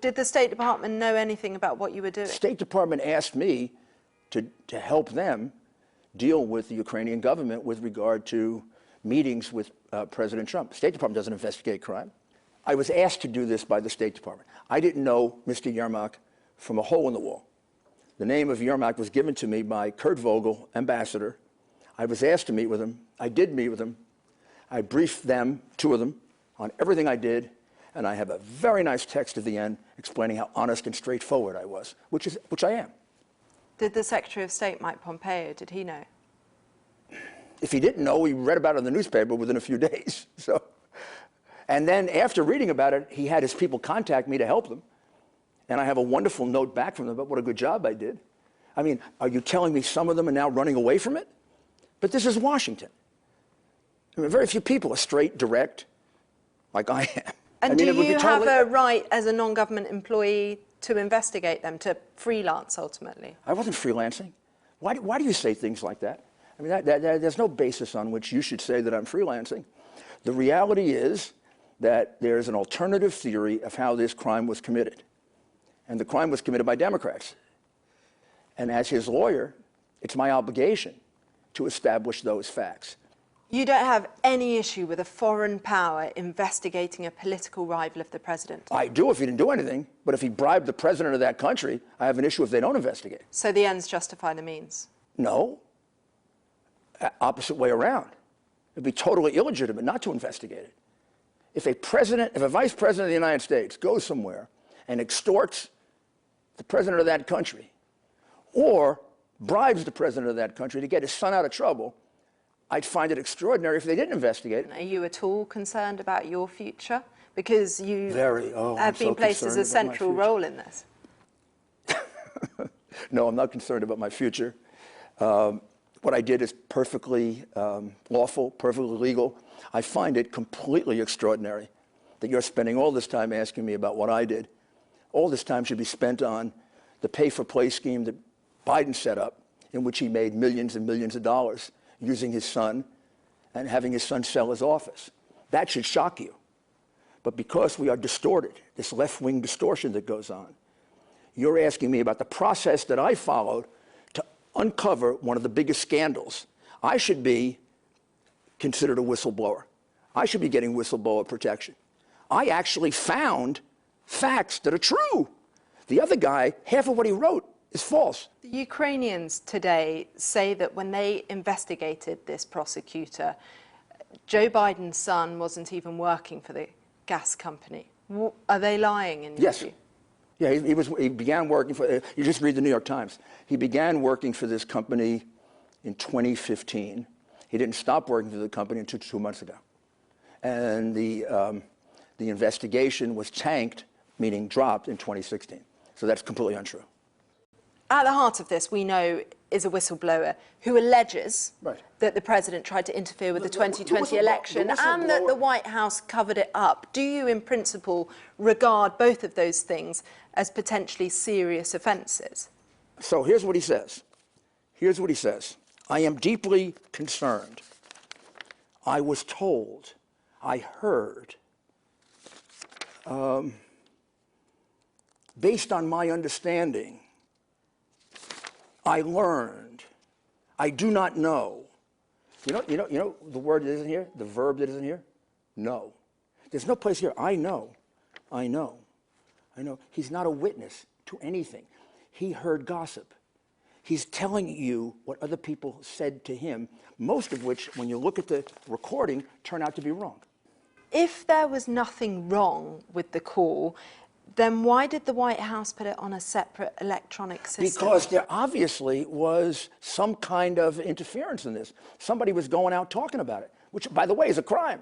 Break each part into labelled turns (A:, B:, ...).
A: Did the State Department know anything about what you were doing?
B: The State Department asked me to help them deal with the Ukrainian government with regard to meetings with President Trump. The State Department doesn't investigate crime. I was asked to do this by the State Department. I didn't know Mr. Yermak from a hole in the wall. The name of Yermak was given to me by Kurt Vogel, ambassador. I was asked to meet with him. I did meet with him. I briefed them, two of them, on everything I did, and I have a very nice text at the end explaining how honest and straightforward I was, which I am.
A: Did the Secretary of State, Mike Pompeo, did he know?
B: If he didn't know, he read about it in the newspaper within a few days. So, and then after reading about it, he had his people contact me to help them. And I have a wonderful note back from them about what a good job I did. I mean, are you telling me some of them are now running away from it? But this is Washington. I mean, very few people are straight, direct, like I am.
A: And do you have a right as a non-government employee to investigate them, to freelance ultimately?
B: I wasn't freelancing. Why do you say things like that? I mean, there's no basis on which you should say that I'm freelancing. The reality is that there's an alternative theory of how this crime was committed. And the crime was committed by Democrats. And as his lawyer, it's my obligation to establish those facts.
A: You don't have any issue with a foreign power investigating a political rival of the president?
B: I do if he didn't do anything, but if he bribed the president of that country, I have an issue if they don't investigate.
A: So the ends justify the means?
B: No. Opposite way around. It'd be totally illegitimate not to investigate it. If a vice president of the United States goes somewhere and extorts the president of that country, or bribes the president of that country to get his son out of trouble, I'd find it extraordinary if they didn't investigate it.
A: Are you at all concerned about your future? Because you have been placed as a central role in this.
B: No, I'm not concerned about my future. What I did is perfectly lawful, perfectly legal. I find it completely extraordinary that you're spending all this time asking me about what I did. All this time should be spent on the pay-for-play scheme that Biden set up, in which he made millions and millions of dollars using his son and having his son sell his office. That should shock you. But because we are distorted, this left-wing distortion that goes on, you're asking me about the process that I followed to uncover one of the biggest scandals. I should be considered a whistleblower. I should be getting whistleblower protection. I actually found facts that are true. The other guy, half of what he wrote is false.
A: The Ukrainians today say that when they investigated this prosecutor, Joe Biden's son wasn't even working for the gas company. Are they lying in your view?
B: Yeah, he began working for, you just read the New York Times. He began working for this company in 2015. He didn't stop working for the company until 2 months ago. And the investigation was tanked, meaning dropped, in 2016. So that's completely untrue.
A: At the heart of this, we know, is a whistleblower who alleges that the president tried to interfere with the 2020 election and that the White House covered it up. Do you, in principle, regard both of those things as potentially serious offences?
B: So here's what he says. Here's what he says. I am deeply concerned. I was told, I heard, based on my understanding, I learned, I do not know. You know the word that isn't here, the verb that isn't here? No. There's no place here. I know. I know. I know. He's not a witness to anything. He heard gossip. He's telling you what other people said to him, most of which, when you look at the recording, turn out to be wrong.
A: If there was nothing wrong with the call, then why did the White House put it on a separate electronic system?
B: Because there obviously was some kind of interference in this. Somebody was going out talking about it, which, by the way, is a crime.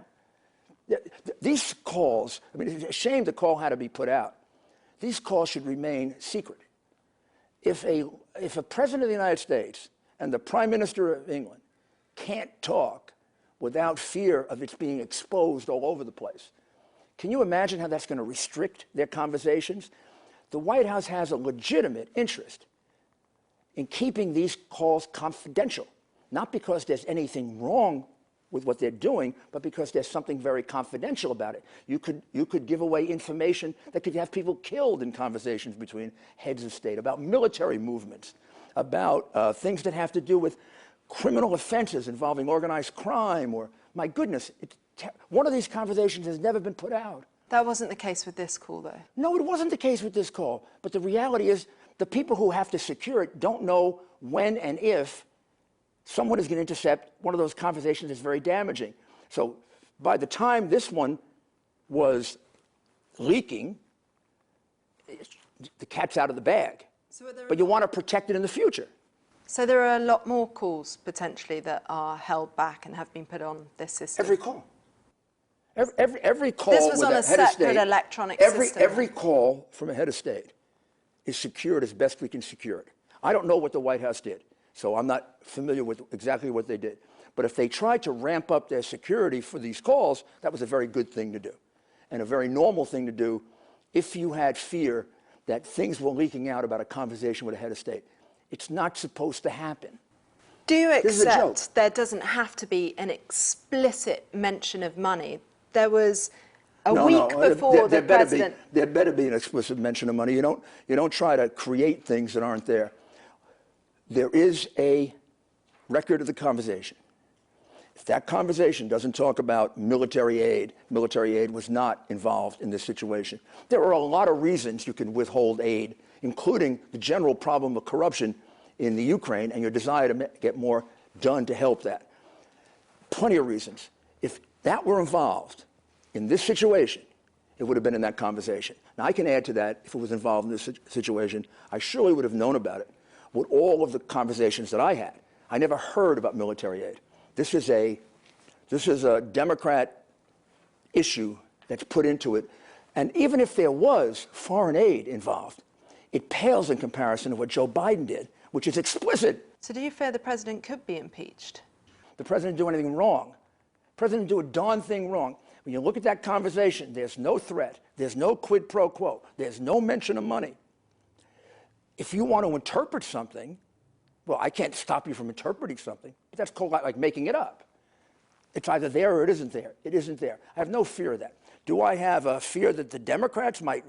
B: These calls, I mean, it's a shame the call had to be put out. These calls should remain secret. If a president of the United States and the Prime Minister of England can't talk without fear of its being exposed all over the place, can you imagine how that's going to restrict their conversations? The White House has a legitimate interest in keeping these calls confidential, not because there's anything wrong with what they're doing, but because there's something very confidential about it. You could give away information that could have people killed in conversations between heads of state, about military movements, about things that have to do with criminal offenses involving organized crime, or, my goodness, one of these conversations has never been put out.
A: That wasn't the case with this call, though.
B: No, it wasn't the case with this call. But the reality is the people who have to secure it don't know when and if someone is going to intercept one of those conversations that's very damaging. So by the time this one was leaking, the cat's out of the bag. But you want to protect it in the future.
A: So there are a lot more calls, potentially, that are held back and have been put on this system?
B: Every call. Every call
A: this was
B: with
A: on
B: a
A: a
B: head of
A: separate
B: state,
A: electronic system.
B: Every call from a head of state is secured as best we can secure it. I don't know what the White House did, so I'm not familiar with exactly what they did. But if they tried to ramp up their security for these calls, that was a very good thing to do, and a very normal thing to do if you had fear that things were leaking out about a conversation with a head of state. It's not supposed to happen.
A: Do you accept there doesn't have to be an explicit mention of money? There was a week before the president.
B: There better be an explicit mention of money. You don't try to create things that aren't there. There is a record of the conversation. If that conversation doesn't talk about military aid was not involved in this situation. There are a lot of reasons you can withhold aid, including the general problem of corruption in the Ukraine and your desire to get more done to help that. Plenty of reasons. If that were involved in this situation, it would have been in that conversation. Now, I can add to that, if it was involved in this situation, I surely would have known about it with all of the conversations that I had. I never heard about military aid. This is a Democrat issue that's put into it. And even if there was foreign aid involved, it pales in comparison to what Joe Biden did, which is explicit.
A: So do you fear the president could be impeached?
B: The president didn't do anything wrong. The president didn't do a darn thing wrong. When you look at that conversation, there's no threat. There's no quid pro quo. There's no mention of money. If you want to interpret something, well, I can't stop you from interpreting something, but that's called like making it up. It's either there or it isn't there. It isn't there. I have no fear of that. Do I have a fear that the Democrats might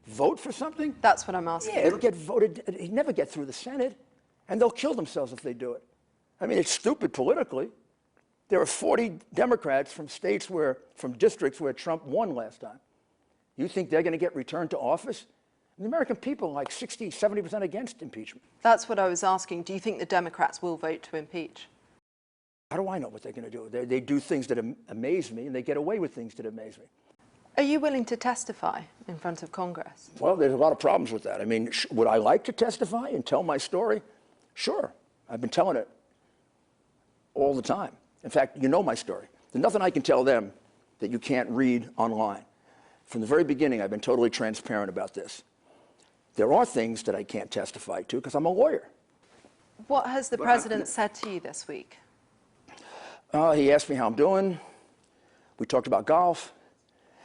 B: vote for something?
A: That's what I'm asking.
B: Yeah, it'll get voted. It'll never get through the Senate, and they'll kill themselves if they do it. I mean, it's stupid politically. There are 40 Democrats from districts where Trump won last time. You think they're going to get returned to office? The American people are like 60, 70% against impeachment.
A: That's what I was asking. Do you think the Democrats will vote to impeach?
B: How do I know what they're going to do? They do things that amaze me, and they get away with things that amaze me.
A: Are you willing to testify in front of Congress?
B: Well, there's a lot of problems with that. I mean, would I like to testify and tell my story? Sure. I've been telling it all the time. In fact, you know my story. There's nothing I can tell them that you can't read online. From the very beginning, I've been totally transparent about this. There are things that I can't testify to because I'm a lawyer.
A: What has the president said to you this week?
B: He asked me how I'm doing. We talked about golf.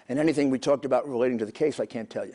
B: And anything we talked about relating to the case, I can't tell you.